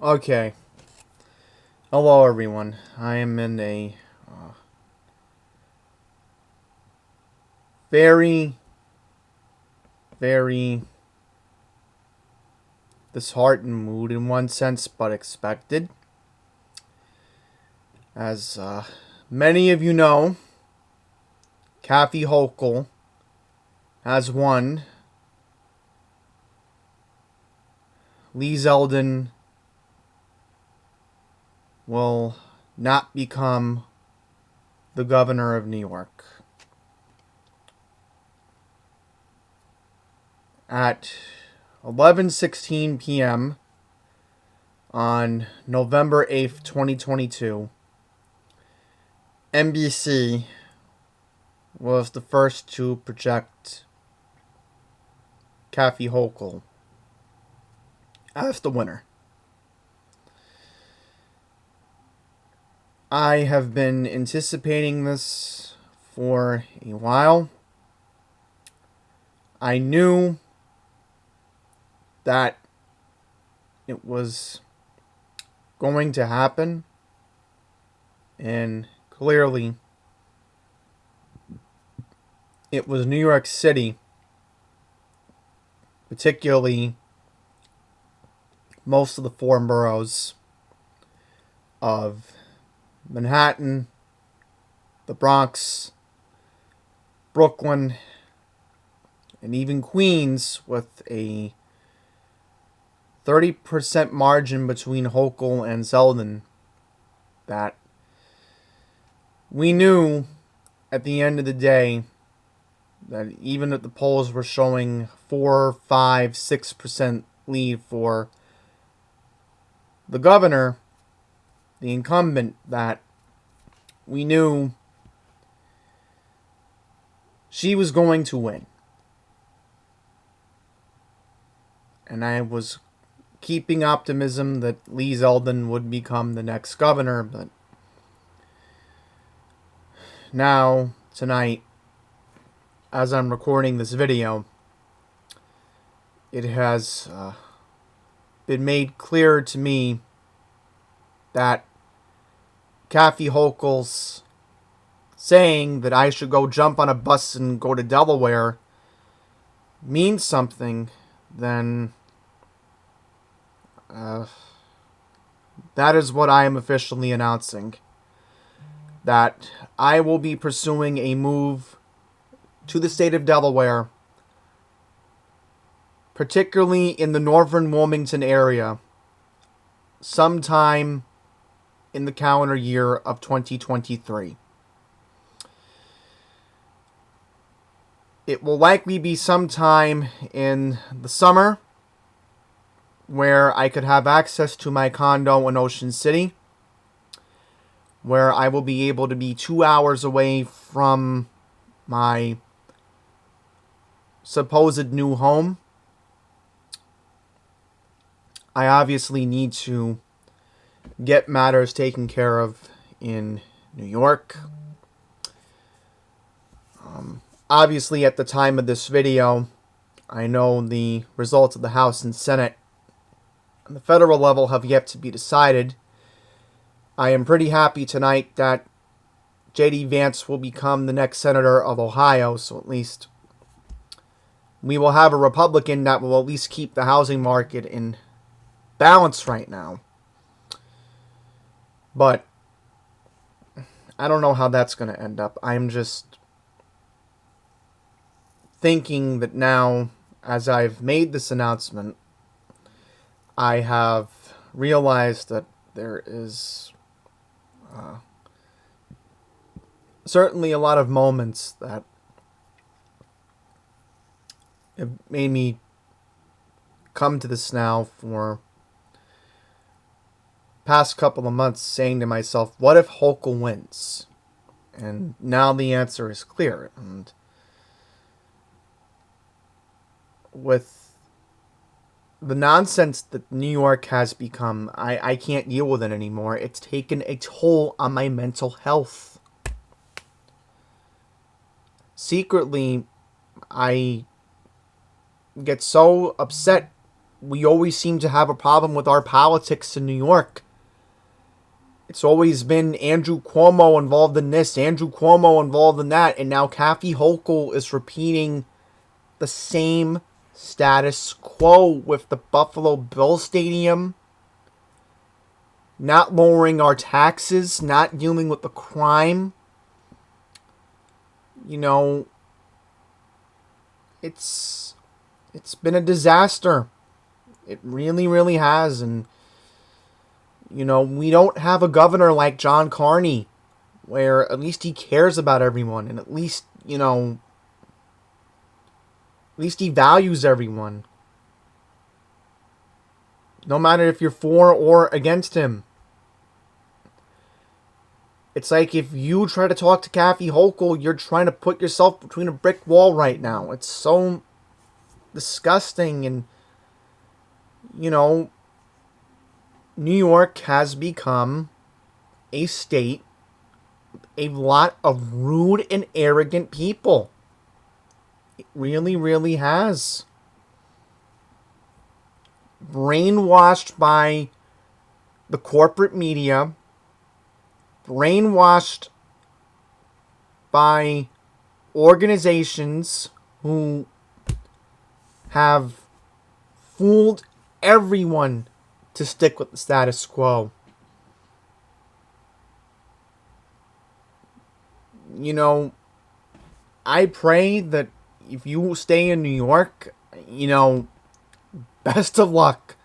Okay. Hello, everyone. I am in a very, very disheartened mood in one sense, but expected. As many of you know, Kathy Hochul has won. Lee Zeldin will not become the governor of New York. At 11:16 p.m. on November 8th, 2022, NBC was the first to project Kathy Hochul as the winner. I have been anticipating this for a while. I knew that it was going to happen, and clearly it was New York City, particularly most of the four boroughs of Manhattan, the Bronx, Brooklyn, and even Queens, with a 30% margin between Hochul and Zeldin, that we knew at the end of the day that even if the polls were showing 4, 5, 6% lead for the governor, the incumbent, that we knew she was going to win. And I was keeping optimism that Lee Zeldin would become the next governor, but now, tonight, as I'm recording this video, it has been made clear to me that Kathy Hochul's saying that I should go jump on a bus and go to Delaware means something, then that is what I am officially announcing. That I will be pursuing a move to the state of Delaware, particularly in the northern Wilmington area, sometime in the calendar year of 2023. It will likely be sometime in the summer, where I could have access to my condo in Ocean City, where I will be able to be 2 hours away from my supposed new home. I obviously need to get matters taken care of in New York. Obviously, at the time of this video, I know the results of the House and Senate on the federal level have yet to be decided. I am pretty happy tonight that J.D. Vance will become the next senator of Ohio, so at least we will have a Republican that will at least keep the housing market in balance right now. But I don't know how that's going to end up. I'm just thinking that now, as I've made this announcement, I have realized that there is certainly a lot of moments that have made me come to this now for past couple of months, saying to myself, what if Hochul wins? And now the answer is clear. And with the nonsense that New York has become, I can't deal with it anymore. It's taken a toll on my mental health. Secretly, I get so upset we always seem to have a problem with our politics in New York. It's always been Andrew Cuomo involved in this, Andrew Cuomo involved in that, and now Kathy Hochul is repeating the same status quo with the Buffalo Bills Stadium. Not lowering our taxes, not dealing with the crime. You know, it's been a disaster. It really, really has. And, you know, we don't have a governor like John Carney, where at least he cares about everyone, and at least, you know, at least he values everyone. No matter if you're for or against him. It's like if you try to talk to Kathy Hochul, you're trying to put yourself between a brick wall right now. It's so disgusting. And, you know, New York has become a state with a lot of rude and arrogant people. It really, really has. Brainwashed by the corporate media, brainwashed by organizations who have fooled everyone to stick with the status quo. You know, I pray that if you stay in New York, you know, best of luck.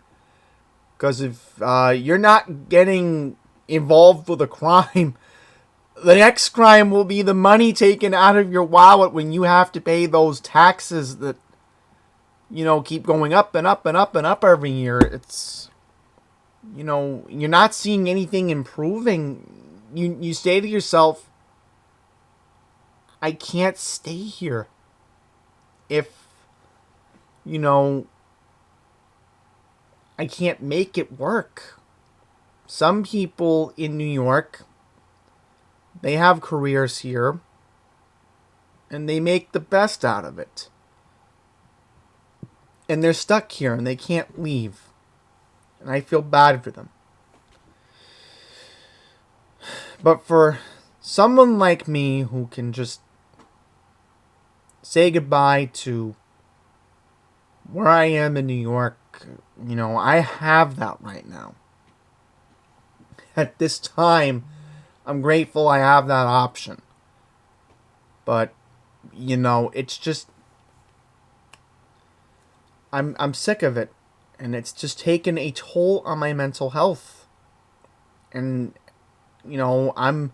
Because if you're not getting involved with a crime, the next crime will be the money taken out of your wallet when you have to pay those taxes that, you know, keep going up and up and up and up every year. It's, you know, you're not seeing anything improving. You say to yourself, I can't stay here if, you know, I can't make it work. Some people in New York, they have careers here, and they make the best out of it. And they're stuck here, and they can't leave. And I feel bad for them. But for someone like me who can just say goodbye to where I am in New York, you know, I have that right now. At this time, I'm grateful I have that option. But, you know, it's just, I'm sick of it. And it's just taken a toll on my mental health. And, you know, I'm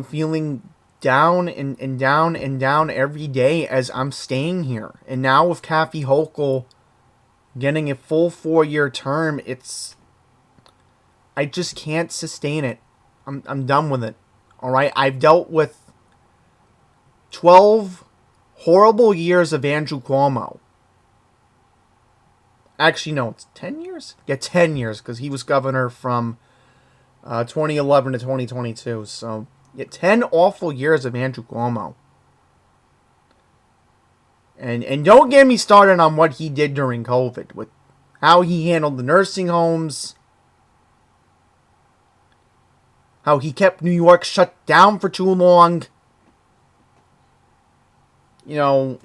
feeling down and down and down every day as I'm staying here. And now with Kathy Hochul getting a full 4-year term, I just can't sustain it. I'm done with it. All right, I've dealt with 12 horrible years of Andrew Cuomo. Actually, no, it's 10 years? Yeah, 10 years, because he was governor from 2011 to 2022. So, yeah, 10 awful years of Andrew Cuomo. And don't get me started on what he did during COVID, with how he handled the nursing homes, how he kept New York shut down for too long. You know,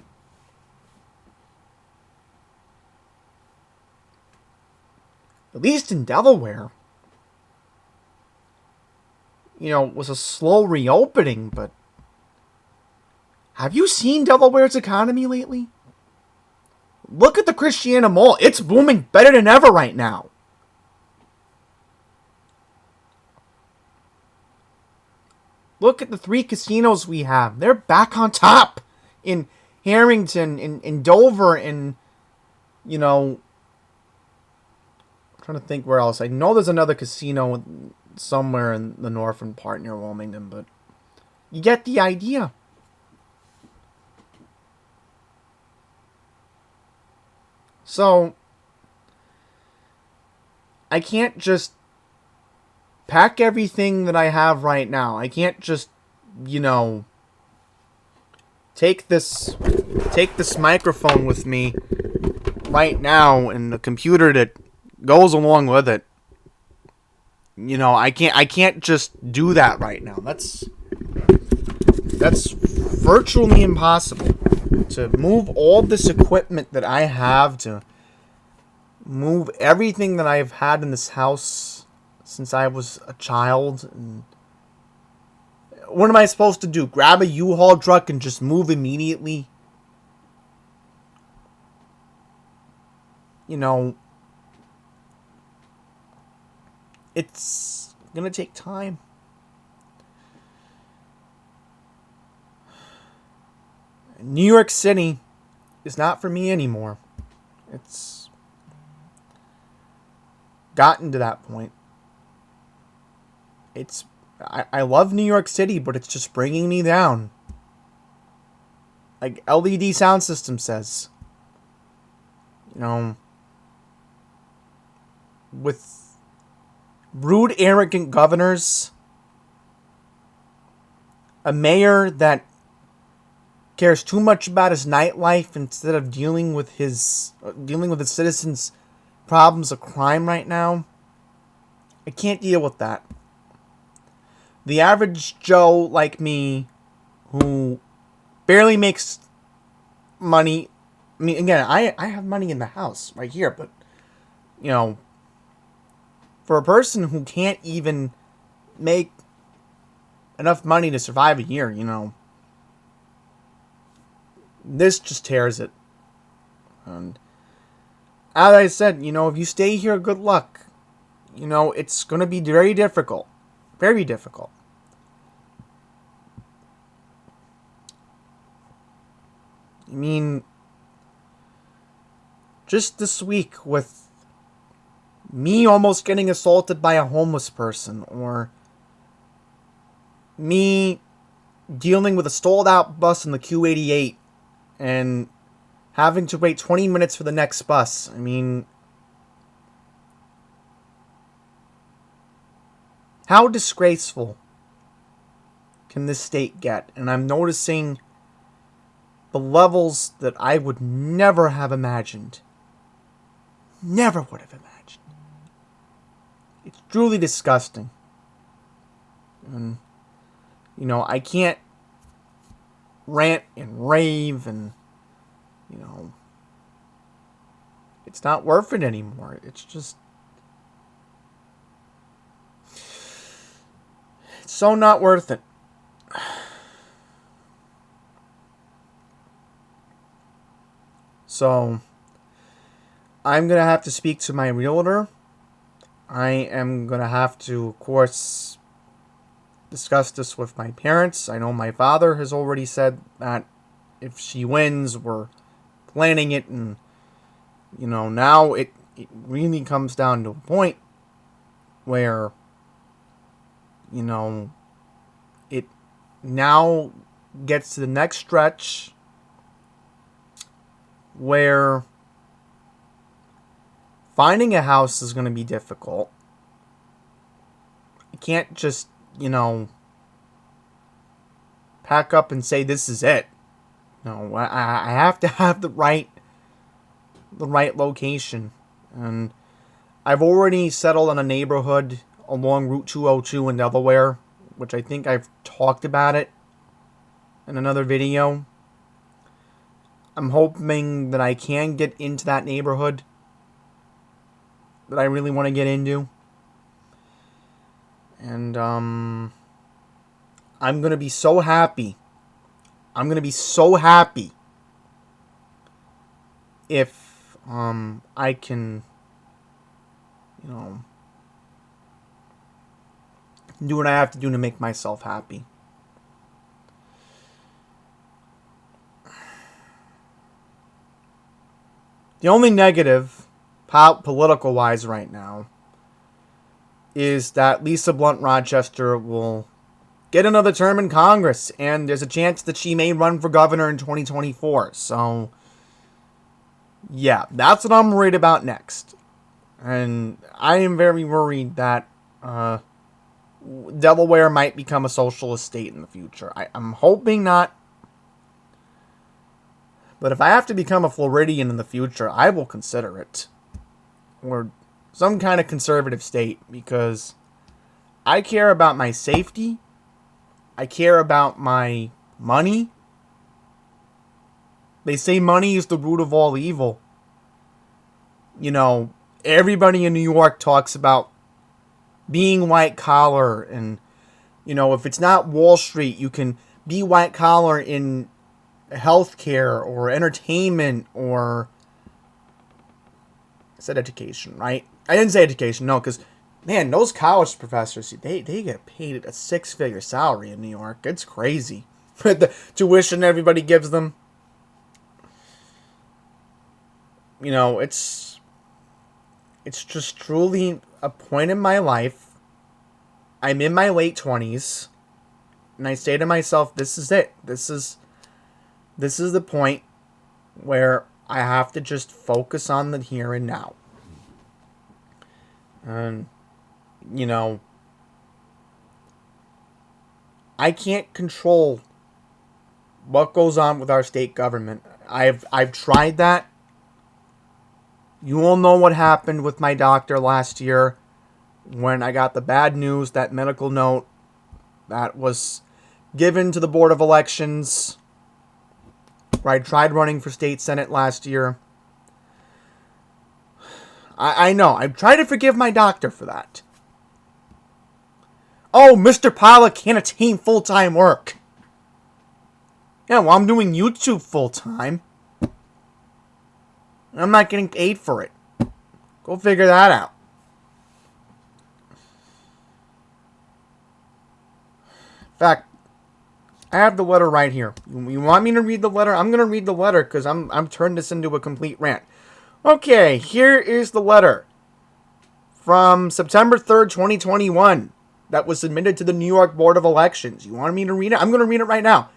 at least in Delaware, you know, it was a slow reopening, but have you seen Delaware's economy lately? Look at the Christiana Mall. It's booming better than ever right now. Look at the 3 casinos we have. They're back on top in Harrington, in Dover, and, you know, I'm trying to think where else. I know there's another casino somewhere in the northern part near Wilmington, but you get the idea. So, I can't just pack everything that I have right now. I can't just, you know, take this microphone with me right now and the computer that goes along with it, I can't just do that right now. That's virtually impossible. To move all this equipment that I have, to move everything that I've had in this house since I was a child. And what am I supposed to do? Grab a U-Haul truck and just move immediately? It's gonna take time. New York City is not for me anymore. It's gotten to that point. I love New York City, but it's just bringing me down. Like LED Sound System says. With rude, arrogant governors, a mayor that cares too much about his nightlife instead of dealing with his citizens' problems of crime right now. I can't deal with that. The average Joe like me, who barely makes money. I mean, again, I have money in the house right here, but for a person who can't even make enough money to survive a year, this just tears it. And as I said, if you stay here, good luck. It's going to be very difficult. Very difficult. I mean, just this week with me almost getting assaulted by a homeless person, or me dealing with a stalled out bus in the Q88 and having to wait 20 minutes for the next bus. I mean, how disgraceful can this state get? And I'm noticing the levels that I would never have imagined. Never would have imagined. It's truly disgusting. And, I can't rant and rave and, it's not worth it anymore. It's just, it's so not worth it. So, I'm going to have to speak to my realtor. I am going to have to, of course, discuss this with my parents. I know my father has already said that if she wins, we're planning it. And, now it really comes down to a point where, it now gets to the next stretch where finding a house is going to be difficult. I can't just, pack up and say this is it. No, I have to have the right location. And I've already settled on a neighborhood along Route 202 in Delaware, which I think I've talked about it in another video. I'm hoping that I can get into that neighborhood that I really want to get into. And I'm going to be so happy. I'm going to be so happy if I can, do what I have to do to make myself happy. The only negative, political-wise right now, is that Lisa Blunt Rochester will get another term in Congress, and there's a chance that she may run for governor in 2024. So, yeah, that's what I'm worried about next. And I am very worried that Delaware might become a socialist state in the future. I'm hoping not. But if I have to become a Floridian in the future, I will consider it. Or some kind of conservative state, because I care about my safety. I care about my money. They say money is the root of all evil. You know, everybody in New York talks about being white collar, and, you know, if it's not Wall Street, you can be white collar in healthcare or entertainment, or I said education, right? I didn't say education, no, because, man, those college professors, they get paid a six-figure salary in New York. It's crazy. The tuition everybody gives them. You know, it's just truly a point in my life. I'm in my late 20s, and I say to myself, this is it. This is the point where I have to just focus on the here and now. And, you know, I can't control what goes on with our state government. I've tried that. You all know what happened with my doctor last year when I got the bad news, that medical note that was given to the Board of Elections, where I tried running for state senate last year. I know. I'm trying to forgive my doctor for that. Oh, Mr. Pollock can't attain full-time work. Yeah, well, I'm doing YouTube full-time. I'm not getting paid for it. Go figure that out. In fact, I have the letter right here. You want me to read the letter? I'm going to read the letter because I'm turning this into a complete rant. Okay, here is the letter from September 3rd, 2021 that was submitted to the New York Board of Elections. You want me to read it? I'm going to read it right now.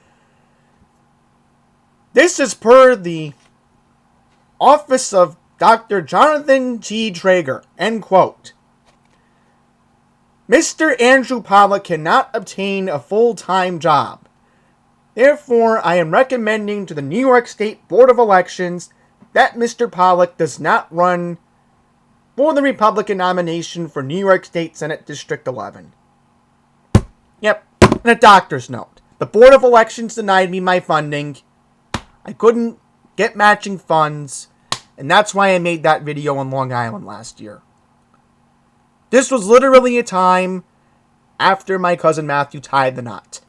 This is per the office of Dr. Jonathan G. Traeger, end quote. Mr. Andrew Pollock cannot obtain a full-time job. Therefore, I am recommending to the New York State Board of Elections that Mr. Pollock does not run for the Republican nomination for New York State Senate District 11. Yep, and a doctor's note. The Board of Elections denied me my funding. I couldn't get matching funds, and that's why I made that video on Long Island last year. This was literally a time after my cousin Matthew tied the knot.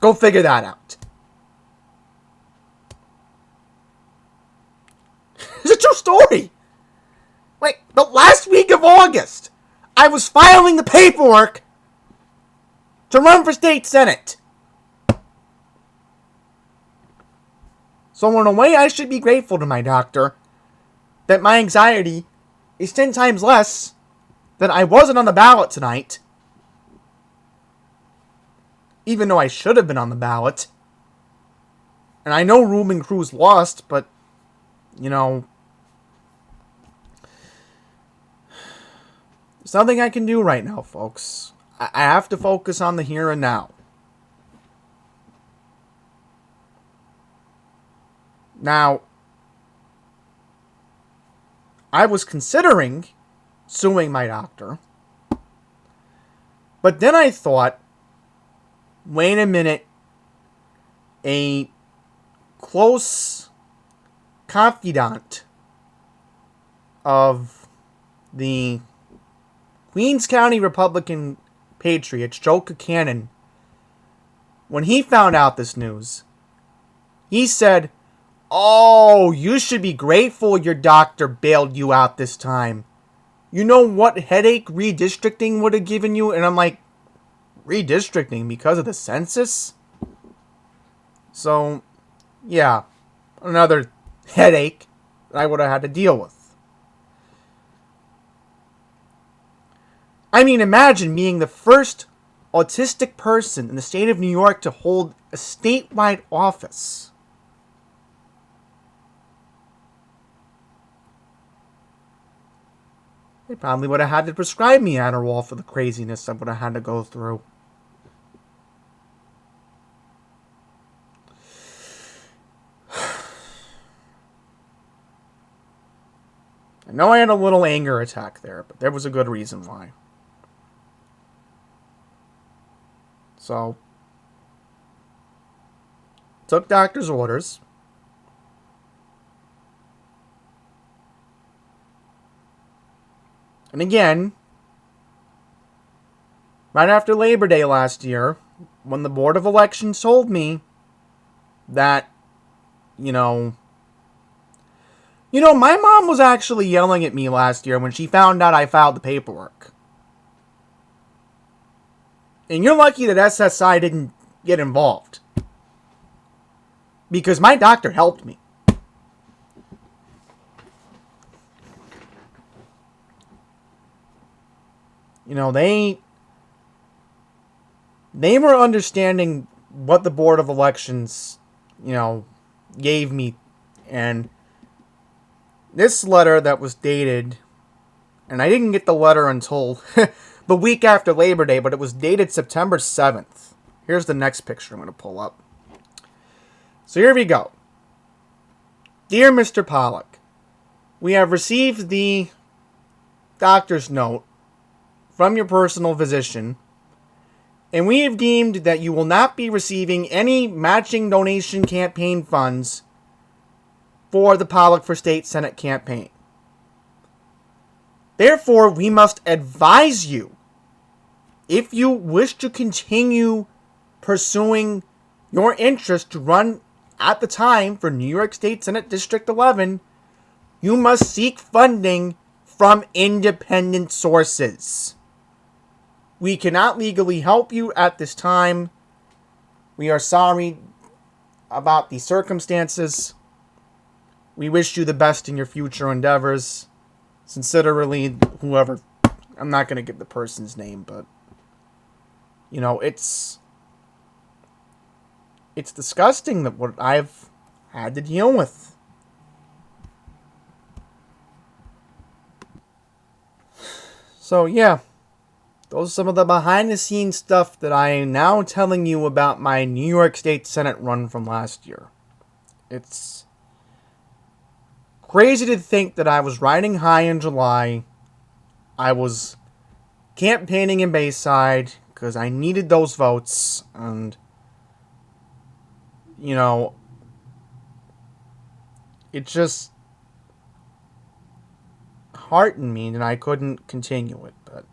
Go figure that out. It's a true story. Wait, the last week of August, I was filing the paperwork to run for state senate. So in a way, I should be grateful to my doctor that my anxiety is 10 times less, that I wasn't on the ballot tonight. Even though I should have been on the ballot. And I know Ruben Cruz lost, but, you know, there's nothing I can do right now, folks. I have to focus on the here and now. Now, I was considering suing my doctor, but then I thought, wait a minute, a close confidant of the Queens County Republican Patriots, Joe Buchanan, when he found out this news, he said, "Oh, you should be grateful your doctor bailed you out this time. You know what headache redistricting would have given you?" And I'm like, redistricting because of the census? So, yeah, another headache that I would have had to deal with. I mean, imagine being the first autistic person in the state of New York to hold a statewide office. They probably would have had to prescribe me Adderall for the craziness I would have had to go through. I know I had a little anger attack there, but there was a good reason why. So, took doctor's orders. And again, right after Labor Day last year, when the Board of Elections told me that, my mom was actually yelling at me last year when she found out I filed the paperwork. And you're lucky that SSI didn't get involved. Because my doctor helped me. They were understanding what the Board of Elections, gave me. And this letter that was dated, and I didn't get the letter until the week after Labor Day, but it was dated September 7th. Here's the next picture I'm going to pull up. So here we go. Dear Mr. Pollock, we have received the doctor's note from your personal physician, and we have deemed that you will not be receiving any matching donation campaign funds for the Pollock for State Senate campaign. Therefore, we must advise you, if you wish to continue pursuing your interest to run at the time for New York State Senate District 11, you must seek funding from independent sources. We cannot legally help you at this time. We are sorry about the circumstances. We wish you the best in your future endeavors. Sincerely, whoever. I'm not going to give the person's name, but it's disgusting that what I've had to deal with. So yeah, those are some of the behind the scenes stuff that I am now telling you about my New York State Senate run from last year. It's crazy to think that I was riding high in July. I was campaigning in Bayside because I needed those votes, and it just heartened me that I couldn't continue it. But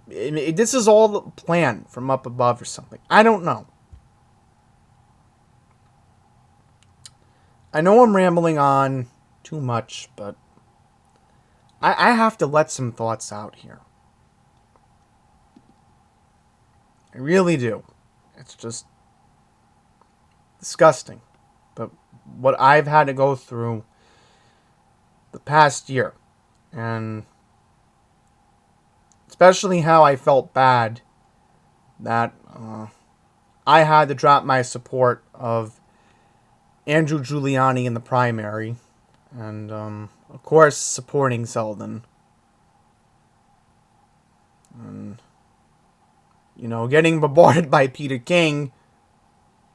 this is all the plan from up above or something. I don't know. I know I'm rambling on too much, but I have to let some thoughts out here. I really do. It's just disgusting. But what I've had to go through the past year, and especially how I felt bad that I had to drop my support of Andrew Giuliani in the primary, and of course supporting Selden. And getting bombarded by Peter King,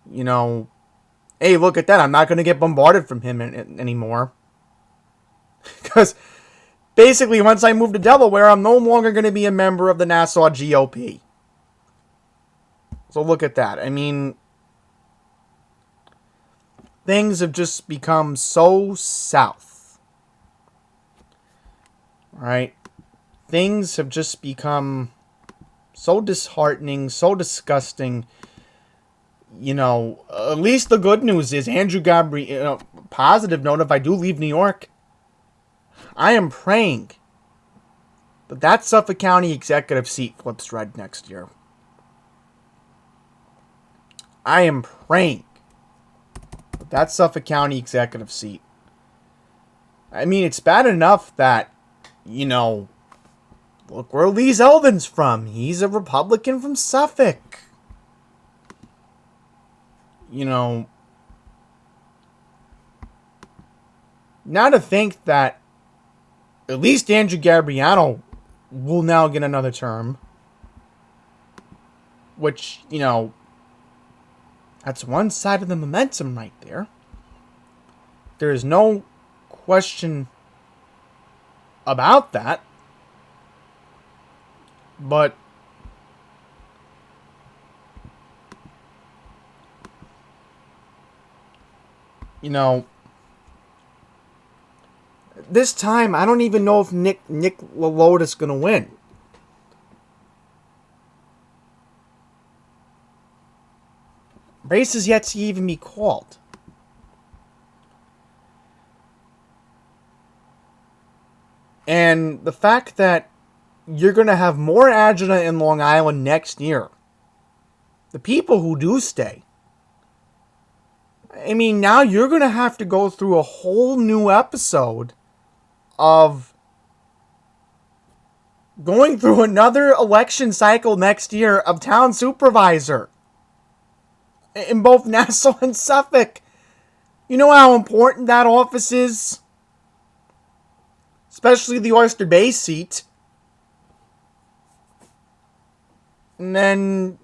hey, look at that, I'm not going to get bombarded from him anymore. Because basically, once I move to Delaware, I'm no longer going to be a member of the Nassau GOP. So look at that. I mean, things have just become so south. Right? Things have just become so disheartening, so disgusting. At least the good news is Andrew Gabriel, positive note, if I do leave New York, I am praying that Suffolk County executive seat flips red next year. I am praying that Suffolk County executive seat. I mean, it's bad enough that, look where Lee Zeldin's from. He's a Republican from Suffolk. Now to think that at least Andrew Gabriano will now get another term. Which, that's one side of the momentum right there. There's no question about that. But this time I don't even know if Nick LaLotta is going to win. Race is yet to even be called. And the fact that you're going to have more agita in Long Island next year, the people who do stay, I mean, now you're going to have to go through a whole new episode of going through another election cycle next year of town supervisor in both Nassau and Suffolk. You know how important that office is? Especially the Oyster Bay seat. And then,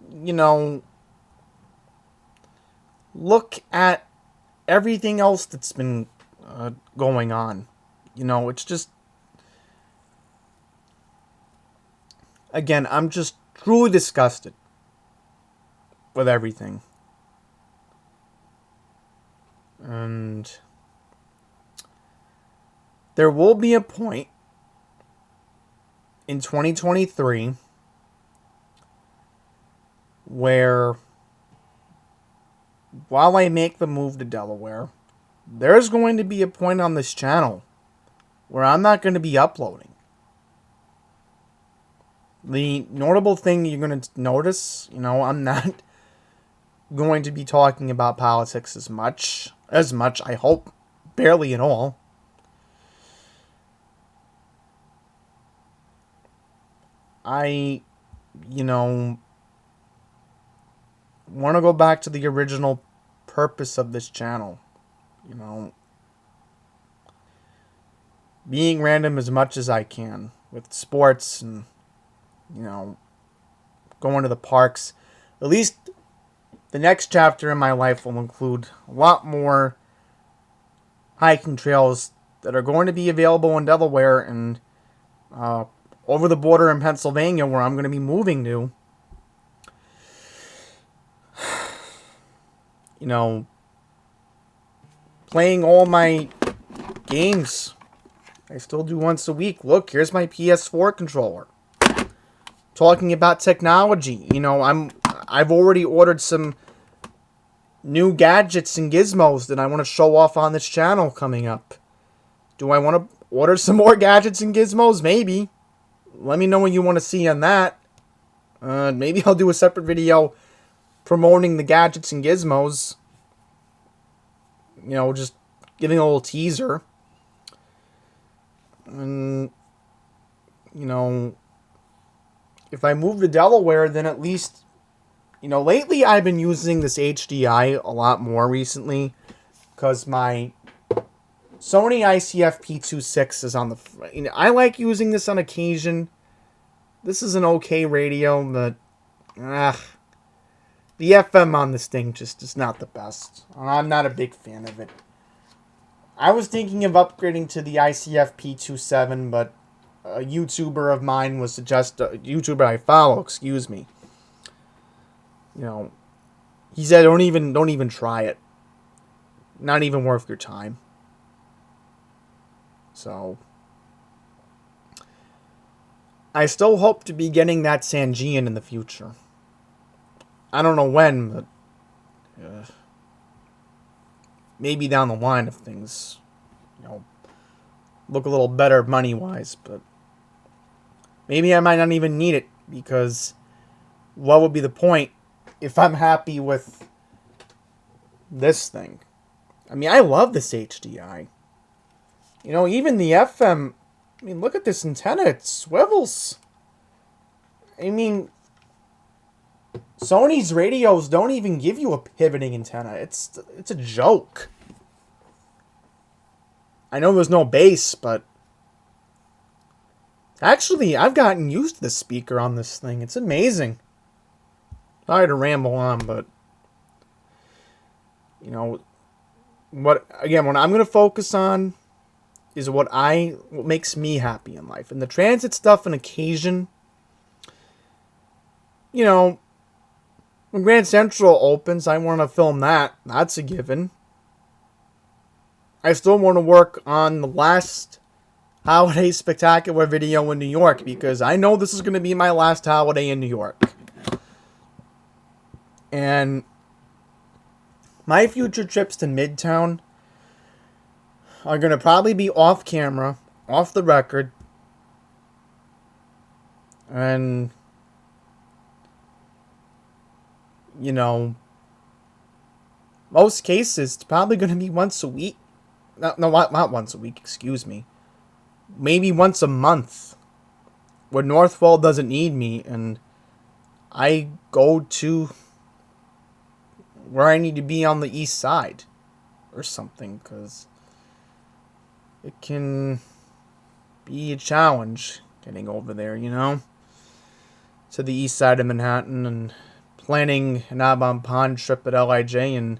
look at everything else that's been going on. It's just... Again, I'm just truly disgusted with everything. And there will be a point in 2023 where, while I make the move to Delaware, there's going to be a point on this channel where I'm not going to be uploading. The notable thing you're going to notice, I'm not going to be talking about politics as much, I hope, barely at all. I, want to go back to the original purpose of this channel. Being random as much as I can with sports and, going to the parks. At least the next chapter in my life will include a lot more hiking trails that are going to be available in Delaware and over the border in Pennsylvania, where I'm going to be moving to. Playing all my games. I still do once a week. Look, here's my PS4 controller. Talking about technology, I've already ordered some new gadgets and gizmos that I want to show off on this channel coming up. Do I want to order some more gadgets and gizmos? Maybe. Let me know what you want to see on that. Maybe I'll do a separate video promoting the gadgets and gizmos. Just giving a little teaser. And, if I move to Delaware, then at least, lately I've been using this HDI a lot more recently because my Sony ICF P26 is on the... I like using this on occasion. This is an okay radio, but the FM on this thing just is not the best. I'm not a big fan of it. I was thinking of upgrading to the ICF P27, but a YouTuber of mine was YouTuber I follow, excuse me. He said, don't even try it. Not even worth your time. So, I still hope to be getting that Sangean in the future. I don't know when, but maybe down the line if things, look a little better money-wise, but maybe I might not even need it, because what would be the point if I'm happy with this thing? I mean, I love this HDI. Even the FM, look at this antenna, it swivels. Sony's radios don't even give you a pivoting antenna. It's a joke. I know there's no bass, but actually, I've gotten used to the speaker on this thing. It's amazing. Sorry to ramble on, but what I'm going to focus on is what makes me happy in life. And the transit stuff and occasion, you know, when Grand Central opens, I want to film that. That's a given. I still want to work on the last holiday spectacular video in New York because I know this is going to be my last holiday in New York. And my future trips to Midtown are going to probably be off camera, off the record. And, you know, most cases, it's probably going to be once a week. Not once a week, excuse me. Maybe once a month. Where Northwell doesn't need me and I go to where I need to be on the east side or something, because it can be a challenge getting over there, to the east side of Manhattan and planning an Audubon Pond trip at LIJ and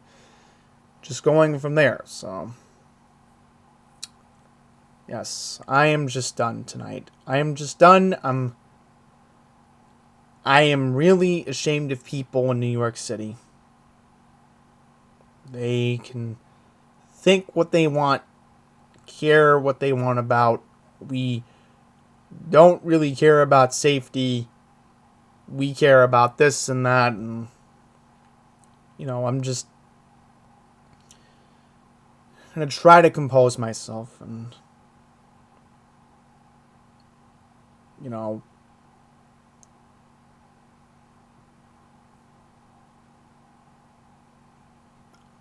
just going from there. So, yes, I am just done tonight. I am just done. I am really ashamed of people in New York City. They can think what they want, care what they want about. We don't really care about safety. We care about this and that. And, I'm just going to try to compose myself and,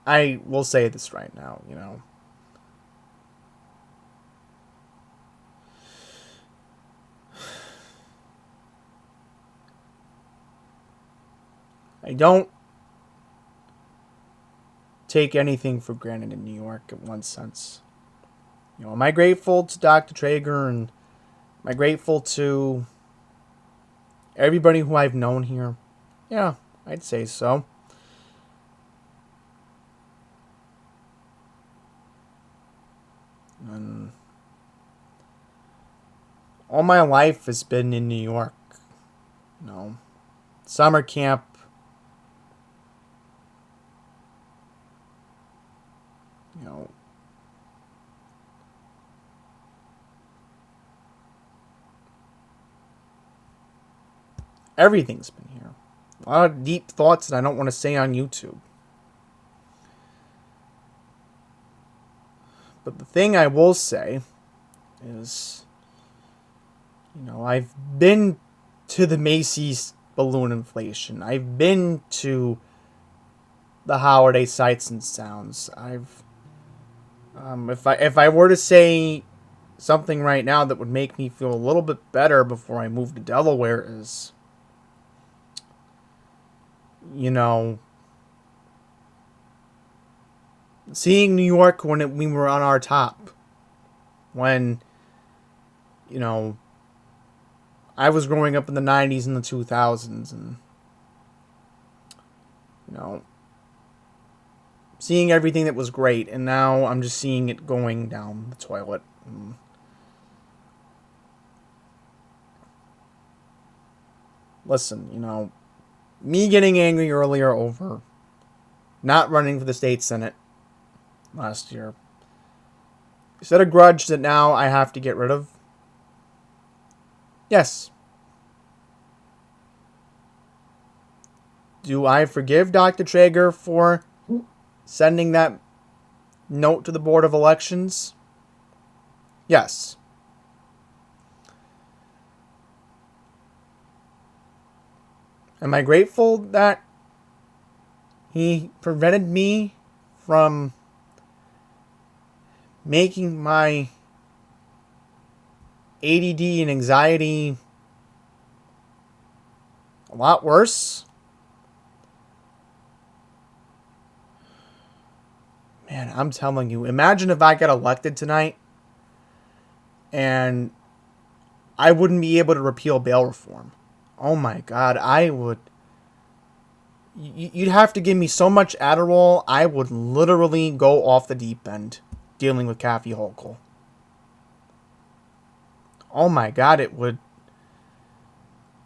I will say this right now, I don't take anything for granted in New York in one sense. Am I grateful to Dr. Traeger and am I grateful to everybody who I've known here? Yeah, I'd say so. And all my life has been in New York. Summer camp. Everything's been here. A lot of deep thoughts that I don't want to say on YouTube. But the thing I will say is, I've been to the Macy's balloon inflation. I've been to the holiday sights and sounds. If I were to say something right now that would make me feel a little bit better before I move to Delaware is, seeing New York when we were on our top. When, I was growing up in the 90s and the 2000s and, seeing everything that was great. And now I'm just seeing it going down the toilet. And listen, me getting angry earlier over not running for the state senate last year, is that a grudge that now I have to get rid of? Yes. Do I forgive Dr. Traeger for sending that note to the Board of Elections? Yes. Am I grateful that he prevented me from making my ADD and anxiety a lot worse? Man, I'm telling you, imagine if I got elected tonight and I wouldn't be able to repeal bail reform. Oh my God, I would. you'd have to give me so much Adderall, I would literally go off the deep end dealing with Kathy Hochul. Oh my God, it would.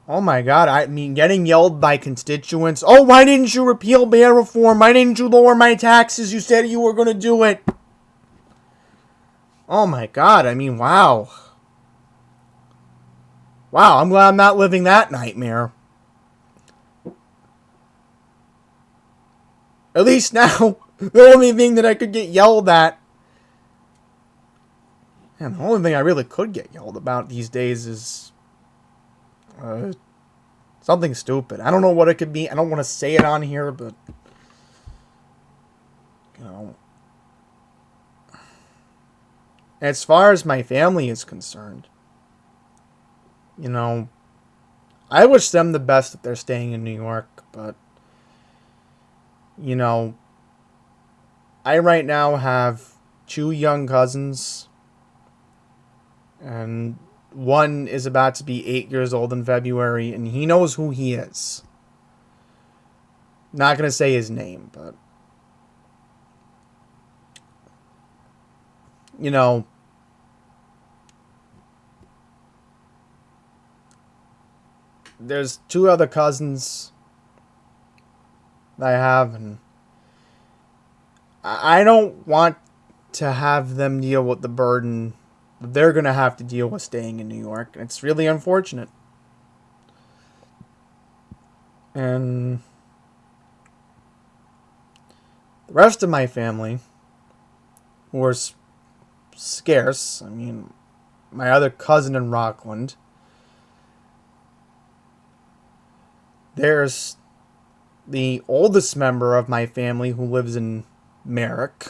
Oh my God, I mean, getting yelled by constituents. Oh, why didn't you repeal bail reform? Why didn't you lower my taxes? You said you were going to do it. Oh my God, I mean, wow. Wow, I'm glad I'm not living that nightmare. At least now, the only thing that I could get yelled at, and the only thing I really could get yelled about these days is something stupid. I don't know what it could be. I don't want to say it on here, but, you know, as far as my family is concerned, you know, I wish them the best if they're staying in New York, but, you know, I right now have 2 young cousins, and one is about to be 8 years old in February, and he knows who he is. Not going to say his name, but, you know, there's 2 other cousins that I have, and I don't want to have them deal with the burden that they're going to have to deal with staying in New York. And it's really unfortunate. And the rest of my family, who are scarce, I mean, my other cousin in Rockland, there's the oldest member of my family who lives in Merrick.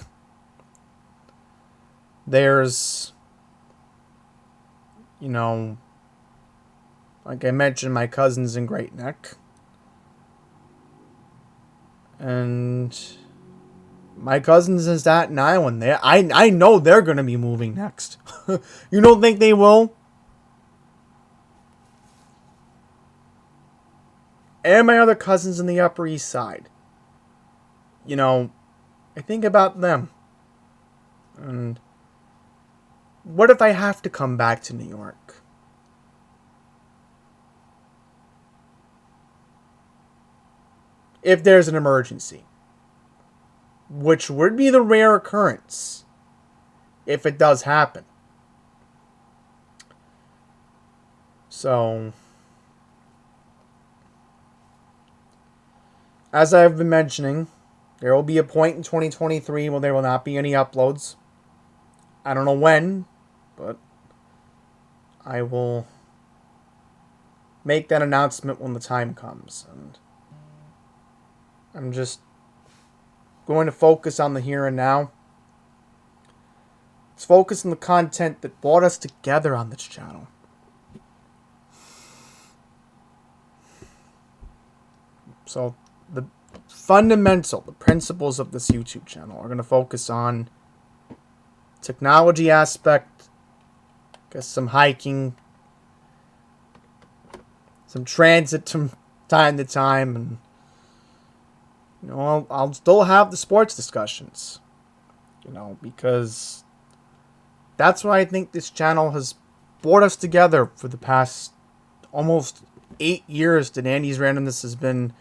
There's, you know, like I mentioned, my cousins in Great Neck. And my cousins in Staten Island. I know they're going to be moving next. You don't think they will? And my other cousins in the Upper East Side. You know, I think about them. And what if I have to come back to New York? If there's an emergency. Which would be the rare occurrence. If it does happen. So, as I've been mentioning, there will be a point in 2023 where there will not be any uploads. I don't know when, but I will make that announcement when the time comes. And I'm just going to focus on the here and now. Let's focus on the content that brought us together on this channel. So, the principles of this YouTube channel are going to focus on technology aspect, guess some hiking, some transit from time to time, and you know, I'll still have the sports discussions, you know, because that's what I think this channel has brought us together for the past almost 8 years that Andy's Randomness has been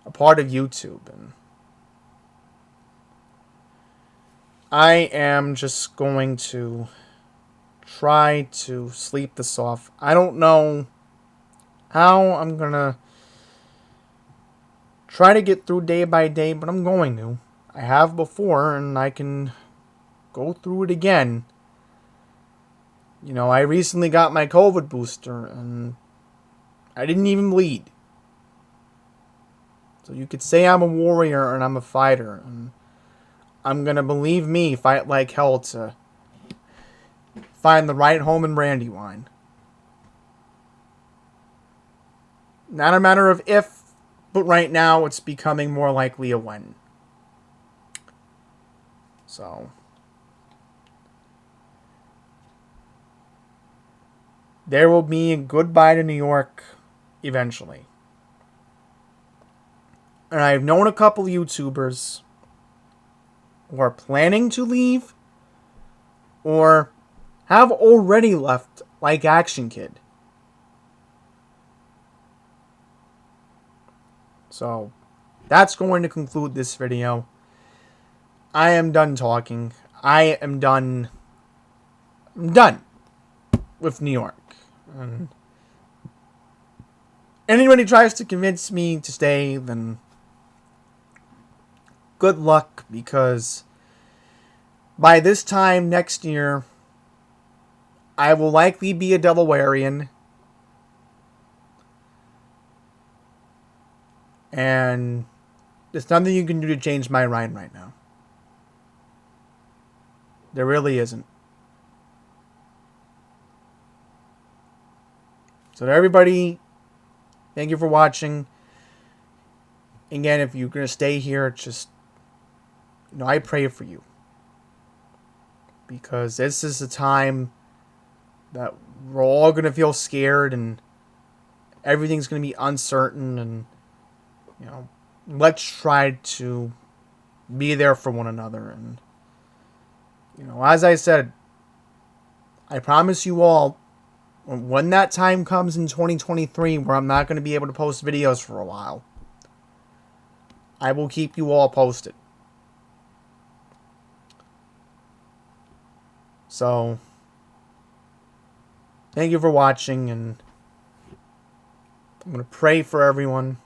a part of YouTube. And I am just going to try to sleep this off. I don't know how I'm gonna try to get through day by day, but I'm going to. I have before, and I can go through it again. You know, I recently got my COVID booster, and I didn't even bleed. So you could say I'm a warrior and I'm a fighter, and I'm gonna, believe me, fight like hell to find the right home in Brandywine. Not a matter of if, but right now it's becoming more likely a when. So, there will be a goodbye to New York eventually. And I've known a couple YouTubers who are planning to leave or have already left, like Action Kid. So, that's going to conclude this video. I am done talking. I am done. I'm done with New York. And anybody tries to convince me to stay, then good luck, because by this time next year, I will likely be a Delawarean. And there's nothing you can do to change my mind right now. There really isn't. So to everybody, thank you for watching. Again, if you're going to stay here, just, I pray for you. Because this is a time that we're all going to feel scared and everything's going to be uncertain. And, let's try to be there for one another. And, as I said, I promise you all, when that time comes in 2023 where I'm not going to be able to post videos for a while, I will keep you all posted. So, thank you for watching, and I'm going to pray for everyone.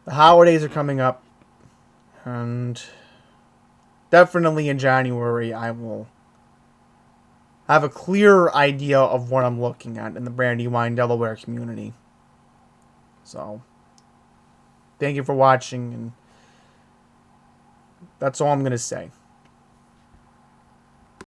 The holidays are coming up, and definitely in January I will have a clearer idea of what I'm looking at in the Brandywine, Delaware community. So, thank you for watching, and that's all I'm going to say.